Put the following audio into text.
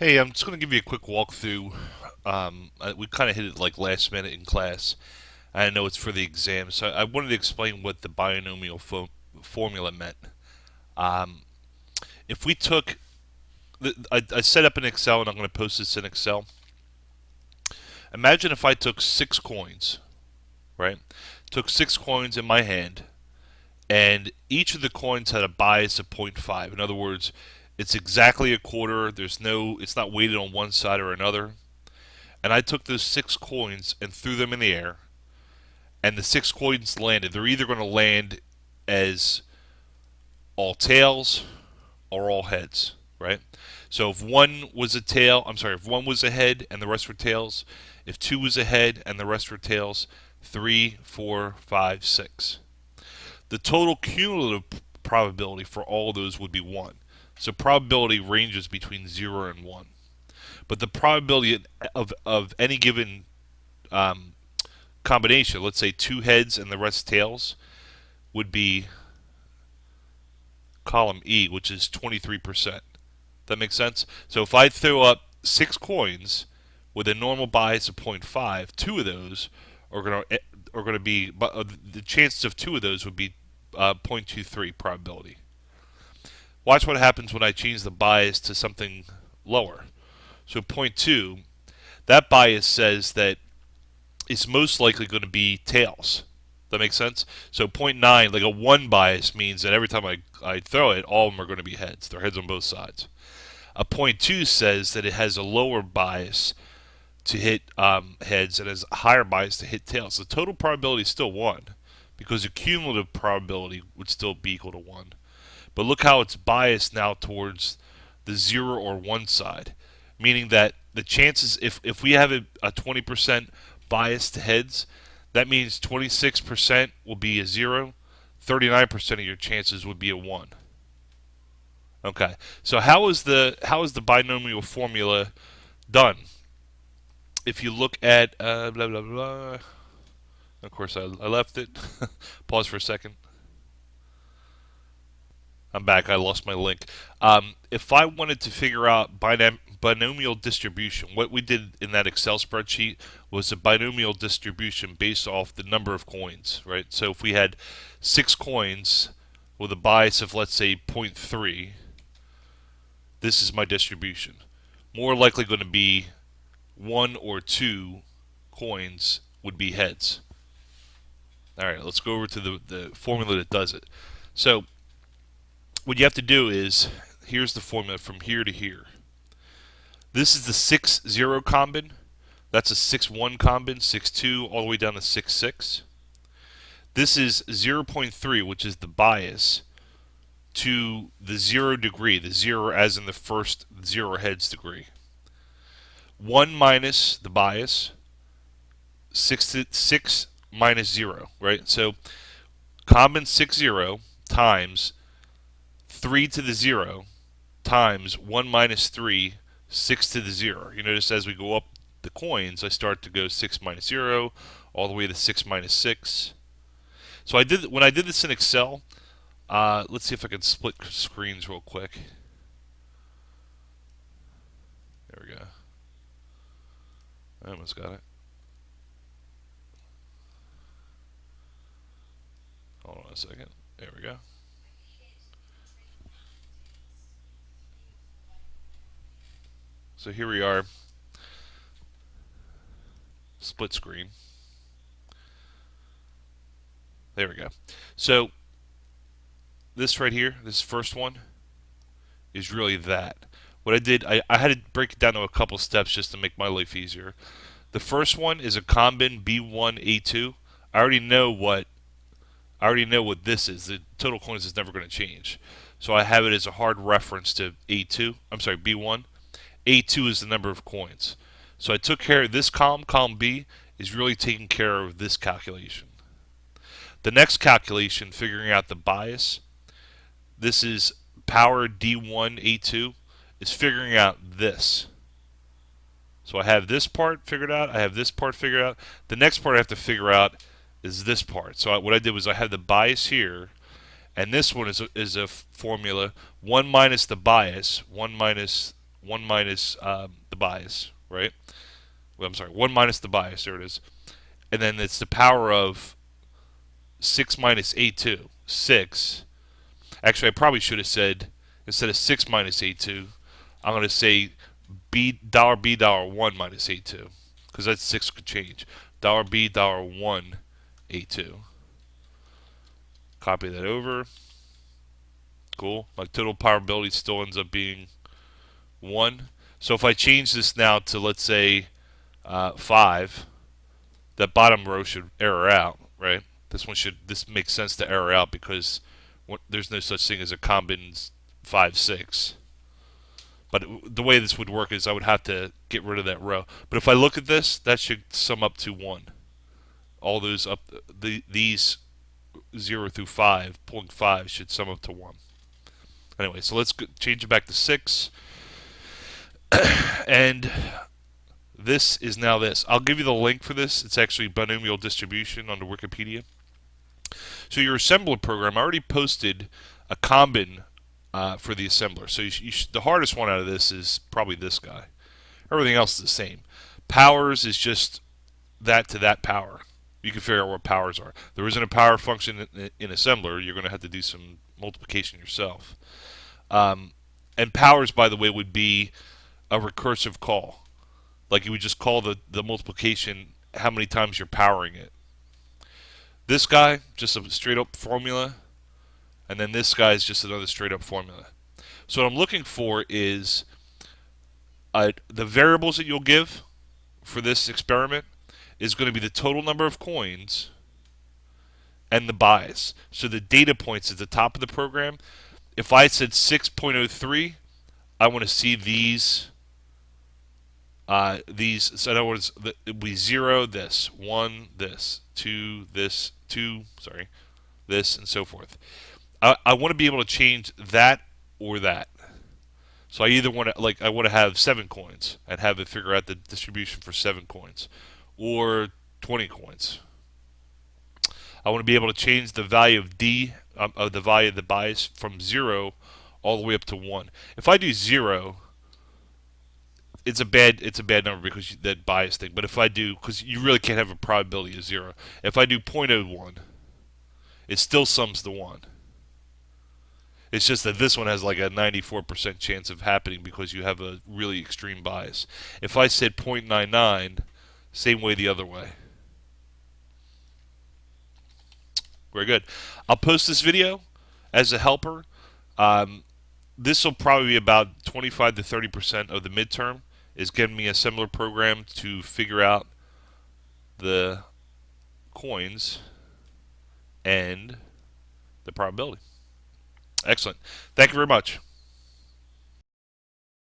Hey, I'm just going to give you a quick walkthrough. We kind of hit it like last minute in class. I know it's for the exam, so I wanted to explain what the binomial formula meant. Um, if we took, I set up in Excel and I'm going to post this in Excel. Imagine if I took 6 coins, right? Took 6 coins in my hand, and each of the coins had a bias of 0.5. In other words, it's exactly a quarter. It's not weighted on one side or another. And I took those 6 coins and threw them in the air, and the 6 coins landed. They're either going to land as all tails or all heads, right? So if one was a tail, I'm sorry, if one was a head and the rest were tails, if two was a head and the rest were tails, three, four, five, six. The total cumulative probability for all of those would be 1. So probability ranges between 0 and 1. But the probability of any given um, combination, let's say 2 heads and the rest tails, would be column E, which is 23%. That makes sense? So if I throw up 6 coins with a normal bias of 0.5, two of those are going to be, the chances of two of those would be 0.23 probability. Watch what happens when I change the bias to something lower. So 0.2, that bias says that it's most likely going to be tails. That makes sense? So 0.9, like a 1 bias, means that every time I throw it, all of them are going to be heads. They're heads on both sides. A 0.2 says that it has a lower bias to hit heads and has a higher bias to hit tails. The total probability is still 1 because the cumulative probability would still be equal to 1. But look how it's biased now towards the 0 or 1 side, meaning that the chances, if we have a 20% bias to heads, that means 26% will be a 0, 39% of your chances would be a 1. Okay, so how is the binomial formula done? If you look at blah blah blah, of course I left it. Pause for a second. I'm back. I lost my link. If I wanted to figure out binomial distribution, what we did in that Excel spreadsheet was a binomial distribution based off the number of coins, right? So if we had 6 coins with a bias of, let's say, zero point 0.3, this is my distribution. More likely going to be 1 or 2 coins would be heads. All right, let's go over to the formula that does it. So what you have to do is, here's the formula from here to here. This is the 6-0 combin. That's a 6-1 combin, 6-2, all the way down to 6-6. This is 0.3, which is the bias, to the 0 degree, the 0 as in the first 0 heads degree. 1 minus the bias, 6 minus 0, right? So combin 6-0 times 3 to the 0 times 1 minus 3, 6 to the 0. You notice as we go up the coins, I start to go 6 minus 0 all the way to 6 minus 6. So when I did this in Excel, let's see if I can split screens real quick. There we go. I almost got it. Hold on a second. There we go. So here we are, split screen. There we go. So this right here, this first one, is really that. What I did, I had to break it down to a couple steps just to make my life easier. The first one is a combin B1A2. I already know what this is. The total coins is never going to change. So I have it as a hard reference to A2. I'm sorry, B1. A2 is the number of coins. So I took care of this column. Column B is really taking care of this calculation. The next calculation, figuring out the bias, this is power D1A2, is figuring out this. So I have this part figured out. I have this part figured out. The next part I have to figure out is this part. So what I did was I have the bias here, and this one is a formula 1 minus the bias, 1 minus 1 minus the bias, right? Well, I'm sorry, 1 minus the bias, there it is. And then it's the power of 6 minus A2. 6. Actually, I probably should have said, instead of 6 minus A2, I'm going to say $B$1 minus A2. Because that 6 could change. $B$1 A2. Copy that over. Cool. My total probability still ends up being 1. So if I change this now to, let's say, 5, that bottom row should error out, right? This makes sense to error out because there's no such thing as a combin 5, 6. But the way this would work is I would have to get rid of that row. But if I look at this, that should sum up to 1. All those up, these 0 through 5, 0.5 should sum up to 1. Anyway, so let's change it back to 6. And this is now this. I'll give you the link for this. It's actually Binomial Distribution on the Wikipedia. So your assembler program, I already posted a combin for the assembler. So the hardest one out of this is probably this guy. Everything else is the same. Powers is just that to that power. You can figure out what powers are. There isn't a power function in assembler. You're going to have to do some multiplication yourself. And powers, by the way, would be a recursive call. Like you would just call the multiplication how many times you're powering it. This guy, just a straight up formula. And then this guy is just another straight up formula. So what I'm looking for is the variables that you'll give for this experiment is going to be the total number of coins and the bias. So the data points at the top of the program, if I said 6.03, I want to see these. So in other words, it would be 0, this, 1, this, 2, this, 2, sorry, this, and so forth. I want to be able to change that or that. So I either want to, I want to have 7 coins and have it figure out the distribution for 7 coins, or 20 coins. I want to be able to change the value of D, of the value of the bias from 0 all the way up to 1. If I do 0, it's a bad number because that bias thing. But if I do, because you really can't have a probability of 0. If I do 0.01, it still sums to 1. It's just that this one has like a 94% chance of happening because you have a really extreme bias. If I said 0.99, same way the other way. Very good. I'll post this video as a helper. This will probably be about 25 to 30% of the midterm, is getting me a similar program to figure out the coins and the probability. Excellent. Thank you very much.